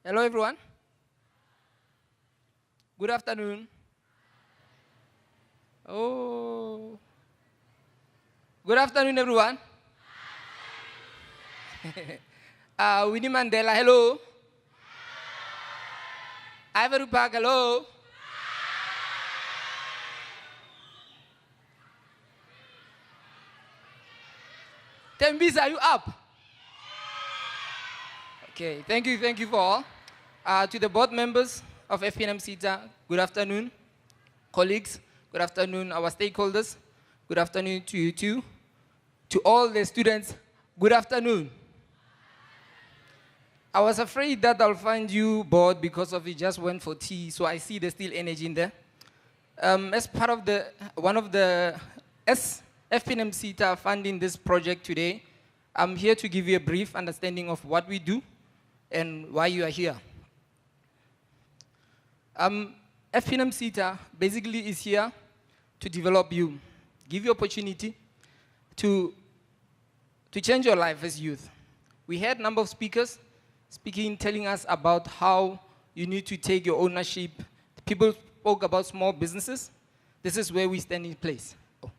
Hello, everyone. Good afternoon. Oh. Good afternoon, everyone. Winnie Mandela, hello. Ivory Park, hello. Tembis, are you up? Okay, thank you for all. To the board members of FP&M Seta, good afternoon. Colleagues, good afternoon. Our stakeholders, good afternoon to you too. To all the students, good afternoon. I was afraid that I'll find you bored because of you just went for tea, so I see there's still energy in there. As part of FP&M Seta funding this project today, I'm here to give you a brief understanding of what we do and why you are here. FP&M Seta basically is here to develop you, give you opportunity to change your life as youth. We had a number of speakers speaking, telling us about how you need to take your ownership. People spoke about small businesses. This is where we stand in place. Oh.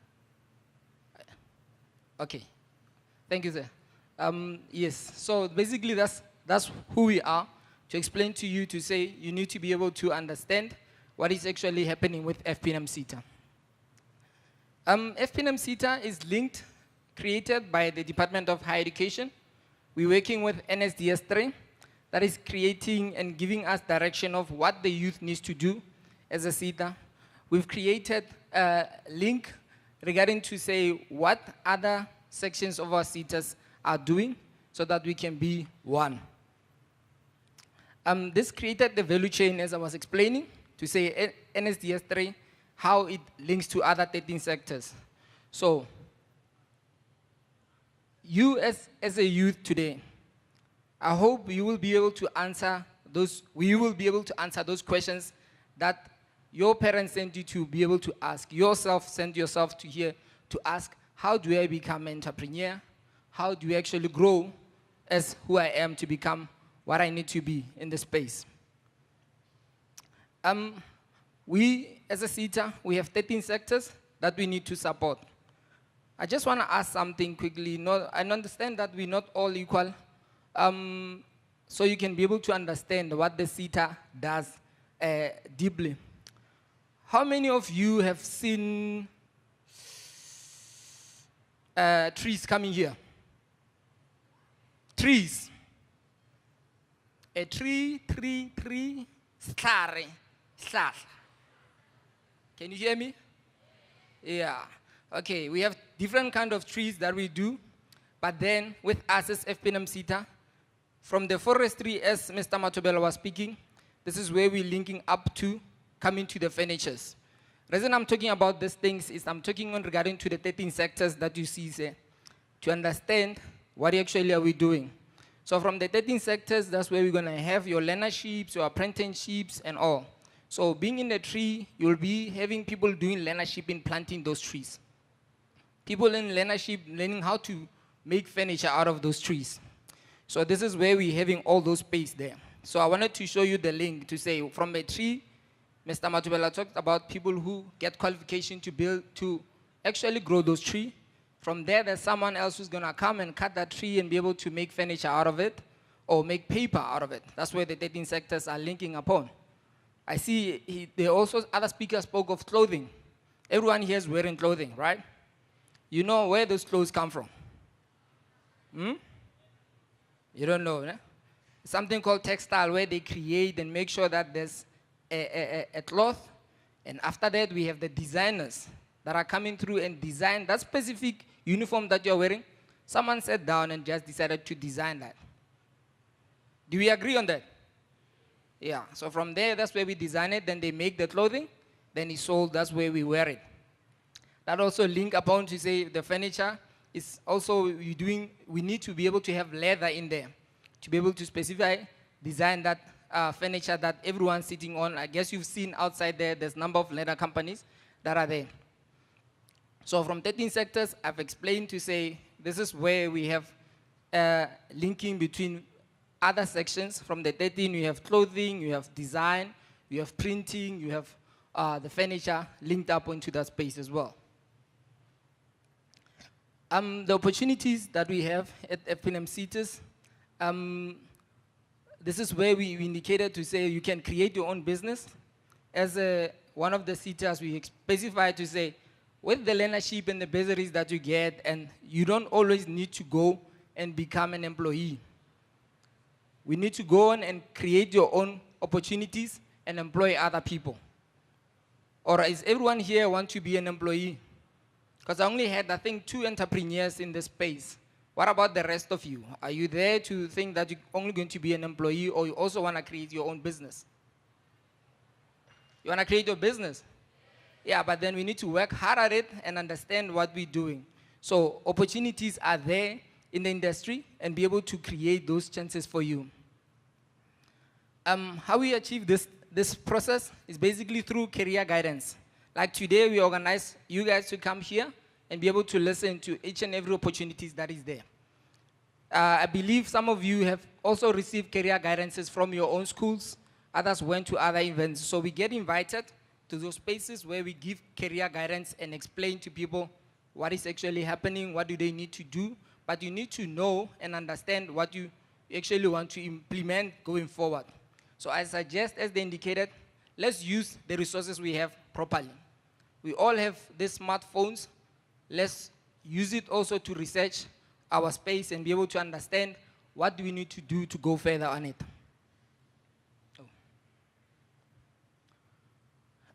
Okay. Thank you, sir. Yes, so basically that's who we are, to explain to you, to say you need to be able to understand what is actually happening with FP&M Seta. FP&M Seta is linked, created by the Department of Higher Education. We're working with NSDS 3, that is creating and giving us direction of what the youth needs to do as a Seta. We've created a link regarding to say what other sections of our Setas are doing so that we can be one. This created the value chain, as I was explaining, to say NSDS 3, how it links to other 13 sectors. So, you as a youth today, I hope you will be able to answer those, we will be able to answer those questions that your parents sent you to be able to ask. Yourself, send yourself to here to ask, how do I become an entrepreneur? How do I actually grow as who I am to become what I need to be in the space? We, as a Seta, we have 13 sectors that we need to support. I just want to ask something quickly. I understand that we're not all equal, so you can be able to understand what the Seta does deeply. How many of you have seen trees coming here? Trees. A tree, slare. Can you hear me? Yeah. Okay, we have different kind of trees that we do, but then with us as FP&M Seta, from the forestry, as Mr. Matobela was speaking, this is where we're linking up to coming to the furnitures. The reason I'm talking about these things is I'm talking on regarding to the 13 sectors that you see there, to understand what actually are we doing. So from the 13 sectors, that's where we're going to have your learnerships, your apprenticeships, and all. So being in the tree, you'll be having people doing learnership in planting those trees. People in learnership learning how to make furniture out of those trees. So this is where we're having all those space there. So I wanted to show you the link to say from a tree, Mr. Matubela talked about people who get qualification to build, to actually grow those trees. From there, there's someone else who's going to come and cut that tree and be able to make furniture out of it or make paper out of it. That's where the 13 sectors are linking upon. I see there also other speakers spoke of clothing. Everyone here is wearing clothing, right? You know where those clothes come from? You don't know, né? Something called textile, where they create and make sure that there's a cloth. And after that, we have the designers that are coming through and design that specific uniform that you're wearing. Someone sat down and just decided to design that. Do we agree on that? Yeah, so from there, that's where we design it. Then they make the clothing. Then it's sold. That's where we wear it. That also link upon to say the furniture is also we need to be able to have leather in there to be able to specify, design that furniture that everyone's sitting on. I guess you've seen outside there, there's a number of leather companies that are there. So from 13 sectors, I've explained to say this is where we have linking between other sections. From the 13, you have clothing, you have design, you have printing, you have the furniture linked up into that space as well. The opportunities that we have at FP&M Seta, this is where we indicated to say you can create your own business. As one of the Setas, we specify to say, with the learnership and the bursaries that you get, and you don't always need to go and become an employee. We need to go on and create your own opportunities and employ other people. Or is everyone here want to be an employee? Because I only had, I think, 2 entrepreneurs in this space. What about the rest of you? Are you there to think that you're only going to be an employee, or you also want to create your own business? You want to create your business? Yeah, but then we need to work hard at it and understand what we're doing. So opportunities are there in the industry and be able to create those chances for you. How we achieve this process is basically through career guidance. Like today, we organize you guys to come here and be able to listen to each and every opportunities that is there. I believe some of you have also received career guidances from your own schools. Others went to other events. So we get invited to those spaces where we give career guidance and explain to people what is actually happening, what do they need to do. But you need to know and understand what you actually want to implement going forward. So I suggest, as they indicated, let's use the resources we have properly. We all have these smartphones. Let's use it also to research our space and be able to understand what do we need to do to go further on it.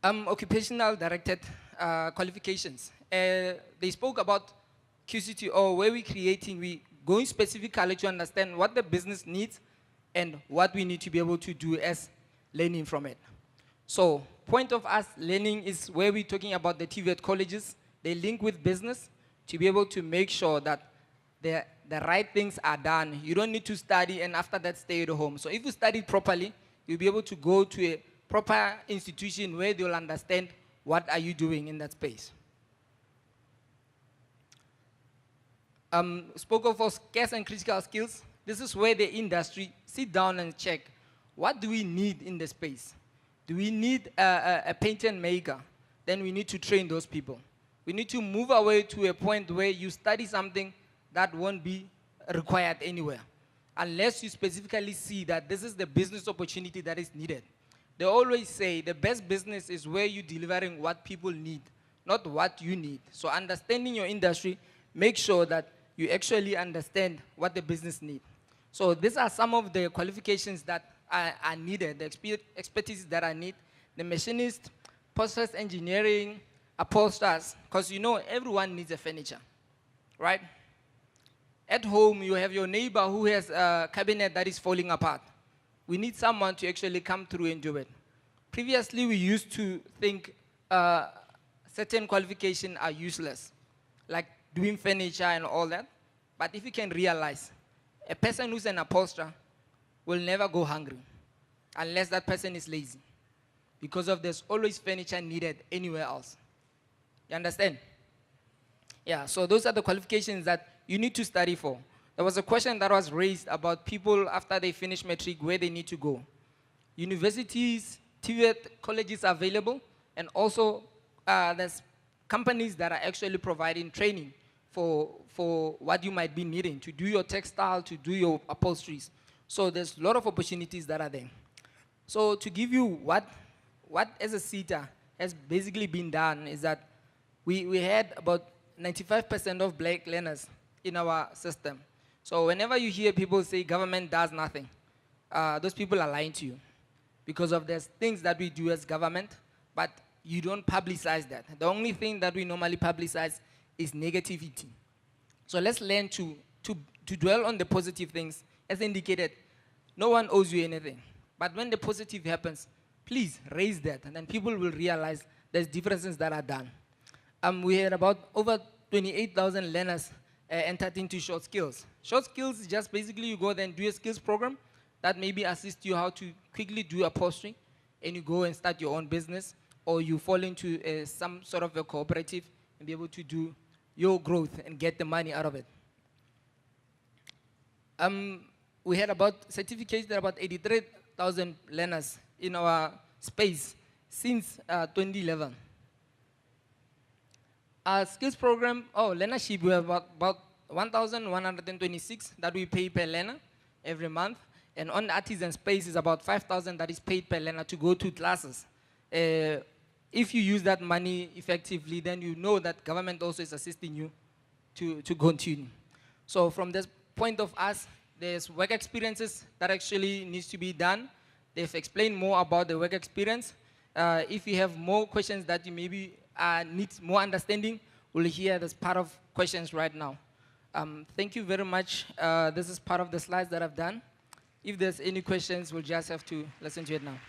Occupational directed qualifications. They spoke about QCTO, where we're creating, we going specifically to understand what the business needs and what we need to be able to do as learning from it. So, point of us learning is where we're talking about the TVET colleges. They link with business to be able to make sure that the right things are done. You don't need to study and after that stay at home. So if you study properly, you'll be able to go to a proper institution where they'll understand what are you doing in that space. Spoke of scarce and critical skills. This is where the industry sit down and check, what do we need in the space? Do we need a patent maker? Then we need to train those people. We need to move away to a point where you study something that won't be required anywhere, unless you specifically see that this is the business opportunity that is needed. They always say the best business is where you're delivering what people need, not what you need. So understanding your industry, make sure that you actually understand what the business needs. So these are some of the qualifications that are needed, the expertise that I need. The machinist, process engineering, upholsterers, because you know everyone needs a furniture, right? At home, you have your neighbor who has a cabinet that is falling apart. We need someone to actually come through and do it. Previously, we used to think certain qualifications are useless, like doing furniture and all that. But if you can realize, a person who's an upholsterer will never go hungry unless that person is lazy, because of there's always furniture needed anywhere else. You understand? Yeah, so those are the qualifications that you need to study for. There was a question that was raised about people after they finish matric, where they need to go. Universities, TVET colleges are available, and also there's companies that are actually providing training for what you might be needing to do your textile, to do your upholsteries. So there's a lot of opportunities that are there. So to give you what as a Seta has basically been done is that we had about 95% of black learners in our system. So whenever you hear people say government does nothing, those people are lying to you, because of there's things that we do as government, but you don't publicize that. The only thing that we normally publicize is negativity. So let's learn to dwell on the positive things. As indicated, no one owes you anything. But when the positive happens, please raise that, and then people will realize there's differences that are done. We had about over 28,000 learners entered into short skills. Short skills is just basically you go there and do a skills program that maybe assist you how to quickly do upholstery, and you go and start your own business, or you fall into some sort of a cooperative and be able to do your growth and get the money out of it. we had about certificates that about 83,000 learners in our space since 2011. Our skills program, learnership, we have about 1,126 that we pay per learner every month. And on the artisan space is about 5,000 that is paid per learner to go to classes. If you use that money effectively, then you know that government also is assisting you to continue. So from this point of us, there's work experiences that actually needs to be done. They've explained more about the work experience. If you have more questions that you maybe need more understanding, we'll hear this part of questions right now. Thank you very much. This is part of the slides that I've done. If there's any questions, we'll just have to listen to it now.